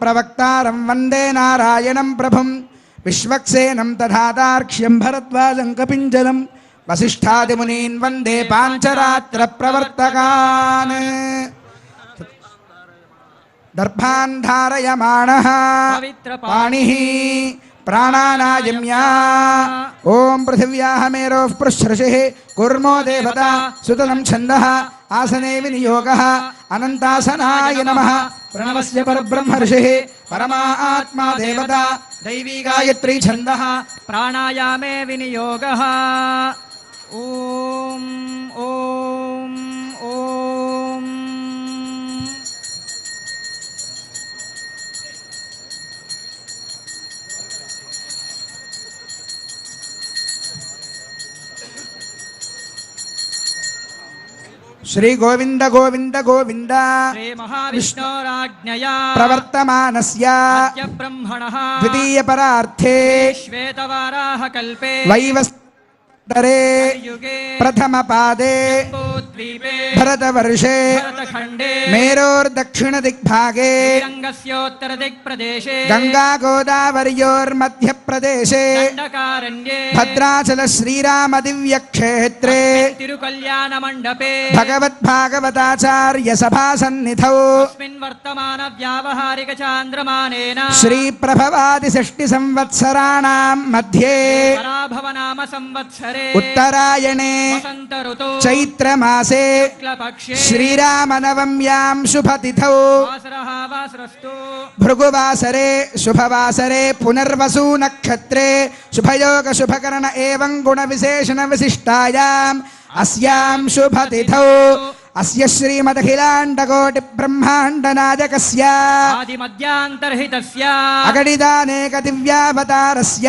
प्रवक्तारं वन्दे नारायणं प्रभुं विश्वक्सेनं तथातार्क्ष्यं भरद्वाजं कपिञ्जलं वसिष्ठादिमुनीन् वन्दे पाञ्चरात्रप्रवर्तकान् दर्भान् धारयमाणः पाणिः प्राणानायम्या ओम पृथिव्याः मेरोः पृश्रषिः कुर्मो देवता सुतलं छन्दः आसने विनियोगः अनन्तासनाय नमः प्रणवस्य परब्रह्म ऋषिः परमा आत्मा देवता दैवी गायत्री छन्दः प्राणायामे विनियोगः ओम ओम ओम श्री गोविंद गोविंद गोविंद श्री महाविष्णोराज्ञया प्रवर्तमानस्य अद्य ब्रह्मणः द्वितीय परार्थे श्वेतवाराह कल्पे वैवस्वतरे प्रथम पादे द्वीपे भरतवर्षे भरतखण्डे मेरोर्दक्षिण दिग्भागे श्रीरङ्गस्योत्तर दिक्प्रदेशे गंगा गोदावर्योर्मध्य प्रदेशे दण्डकारण्ये भद्राचल श्रीराम दिव्य क्षेत्रे तिरुकल्याण मण्डपे भगवद्भागवताचार्य सभा सन्निधौ अस्मिन् वर्तमान व्यावहारिक चान्द्रमानेन श्री प्रभवादि षष्टि संवत्सराणां मध्ये पराभव नाम संवत्सरे उत्तरायणे वसन्त ऋतौ चैत्र मासे शुक्लपक्षे श्रीरामनवम्यां शुभतिथौ वासरः वासरस्तु भृगुवासरे शुभवासरे पुनर्वसु नक्षत्रे शुभयोग शुभकर्ण एवं गुण विशेषण विशिष्टायाम् अस्यां शुभतिथौ अस्य श्रीमदखिलाण्डकोटि ब्रह्माण्ड नायकस्य आदिमध्यान्तर्हितस्य अगणितानेक दिव्यावतारस्य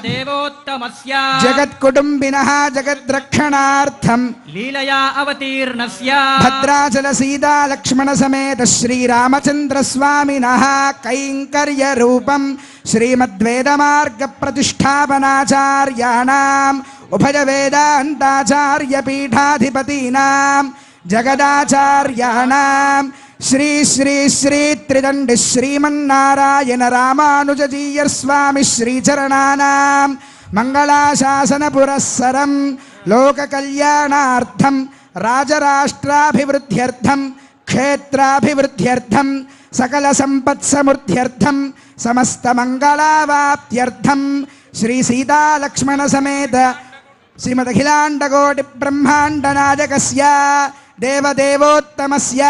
देवोत्तमस्य जगत्कुटुम्बिनः जगद्रक्षणार्थं लीलया अवतीर्णस्य भद्राचल सीता लक्ष्मण समेत श्रीरामचन्द्र स्वामिनः कैङ्कर्य रूपं श्रीमद्वेदमार्ग प्रतिष्ठापनाचार्याणाम् उभय वेदान्ताचार्य पीठाधिपतीनां जगदाचार्याणां श्री श्री श्री त्रिदण्डि श्रीमन्नारायण रामानुजजीयर स्वामी श्रीचरणानां मंगलाशासन पुरस्सरं लोककल्याणार्थं राजराष्ट्राभिवृद्ध्यर्थं क्षेत्राभिवृद्ध्यर्थं सकल संपत्समृद्ध्यर्थं समस्त मंगलावाप्त्यर्थं श्री सीता लक्ष्मण समेत श्रीमदखिलाण्डकोटि ब्रह्माण्ड नायकस्य देवदेवोत्तमस्य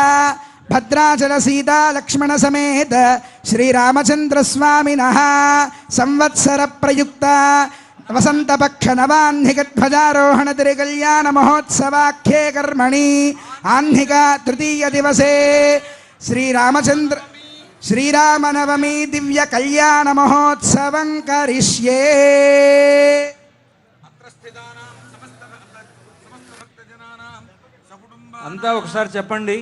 भद्राचल सीता लक्ष्मण समेत श्रीरामचन्द्र स्वामिनः संवत्सर प्रयुक्त वसंतपक्ष नवाह्निक ध्वजारोहण तिरुकल्याण महोत्सवाख्ये कर्मणि आह्निक तृतीय दिवसे श्रीरामचन्द्र श्रीरामनवमी दिव्य कल्याण महोत्सवं करिष्ये। అంతా ఒకసారి చెప్పండి.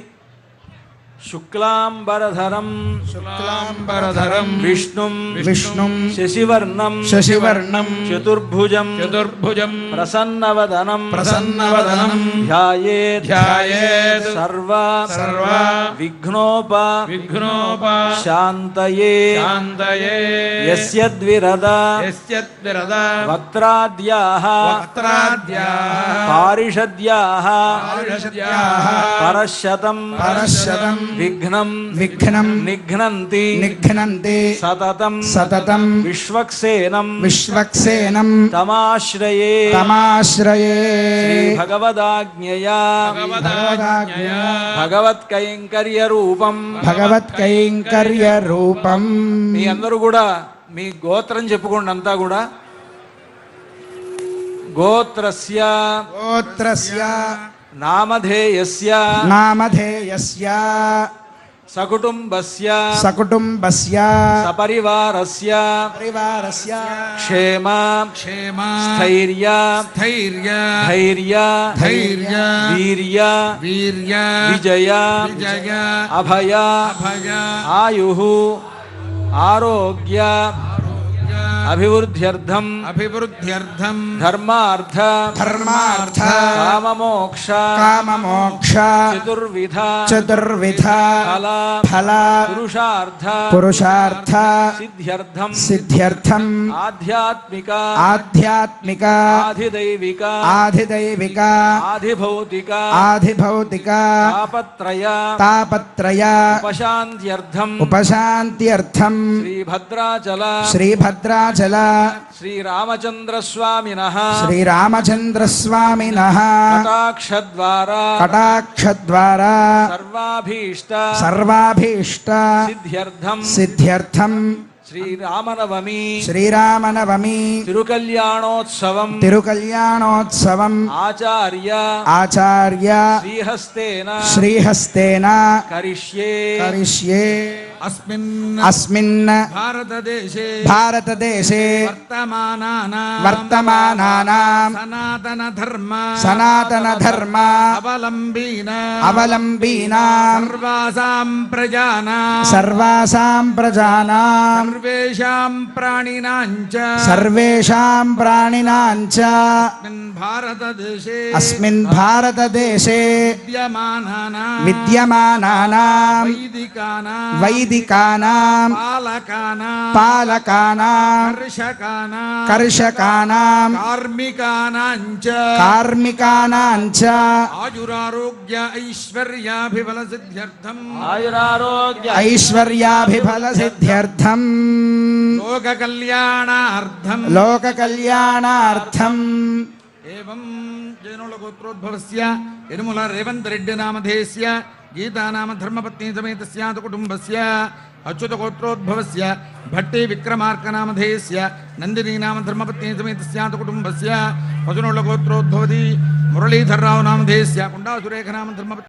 శుక్లాంబరధరం शुक्लांबरधरं విష్ణుం శశివర్ణం చతుర్భుజం ప్రసన్నవదనం ధ్యాయేత్ సర్వ విఘ్నోప శాంతయే యస్యద్విరద వక్త్రాద్యాః పారిషద్యాః పరశతం విఘ్నం నిఘ్నంతి సతతం విశ్వక్సేనం తమాశ్రయే శ్రీ భగవదాజ్ఞయా భగవత్కైంకర్య రూపం మీ అందరూ కూడా మీ గోత్రం చెప్పుకోండి. అంతా కూడా గోత్రస్య నామధేయస్య సకుటుంబస్య సపరివారస్య క్షేమ స్థైర్య ధైర్య వీర్య విజయ అభయ ఆయుః ఆరోగ్య అభివృద్ధ్యర్థం అభివృద్ధ్యర్థం ధర్మార్థ ధర్మార్థ కామమోక్ష కామమోక్ష చతుర్విధ ఫల ఫల పురుషార్థ పురుషార్థ సిద్ధ్యర్థం సిద్ధ్యర్థం ఆధ్యాత్మిక ఆధ్యాత్మిక ఆధిదైవిక ఆధిదైవిక ఆధిభౌతిక ఆధిభౌతిక తాపత్రయ తాపత్రయ ఉపశాంత్యర్థం ఉపశాంత్యర్థం శ్రీభద్రాచల శ్రీభద్రాచల శ్రీరామచంద్రస్వామినః శ్రీరామచంద్రస్వామినః కటాక్షద్వారా కటాక్షద్వారా సర్వాభీష్ట సర్వాభీష్ట సిద్ధ్యర్థం సిద్ధ్యర్థం శ్రీరామనవమి శ్రీరామనవమి తిరుకల్యాణోత్సవం తిరుకల్యాణోత్సవం ఆచార్య ఆచార్య శ్రీహస్తేన శ్రీహస్తేన కరిష్యే కరిష్యే అస్మిన్ అస్మిన్ భారతదేశే భారతదేశే వర్తమానానాం సనాతన సనాతన ధర్మ అవలంబీనాం సర్వాసాం ప్రజానాం సర్వాసాం ప్రజానాం సర్వేషాం ప్రాణినాం చ సర్వేషాం ప్రాణినాం చ అస్మిన్ భారతదేశే విద్యమానానాం విద్యమానానాం వైదికానాం పాలకానాం కర్షకానాం కార్మికానాం చ ఆయురారోగ్య ఐశ్వర్యాభిబల సిద్ధ్యర్థం ఆయురారోగ్య ఐశ్వర్యాభిఫల సిద్ధ్యర్థం లోక కళ్యాణార్థం లోక కళ్యాణార్థం ఏవం జైనుల గోత్రోద్భవస్య యనుమల రేవంత్ రెడ్డి నామధేయస్య గీతానామ ధర్మపత్ని సమేతస్యాతు కుటుంబస్య అచ్యుత గోత్రోద్భవస్య భట్టి విక్రమార్క నామధేయస్య నందినీ నామ ధర్మపత్ని సమేతస్యాతు కుటుంబస్య పదునుల గోత్రోద్భవతి మురళీధర్రావు నామధేయస్య కుండా సురేఖ నామ ధర్మపత్ని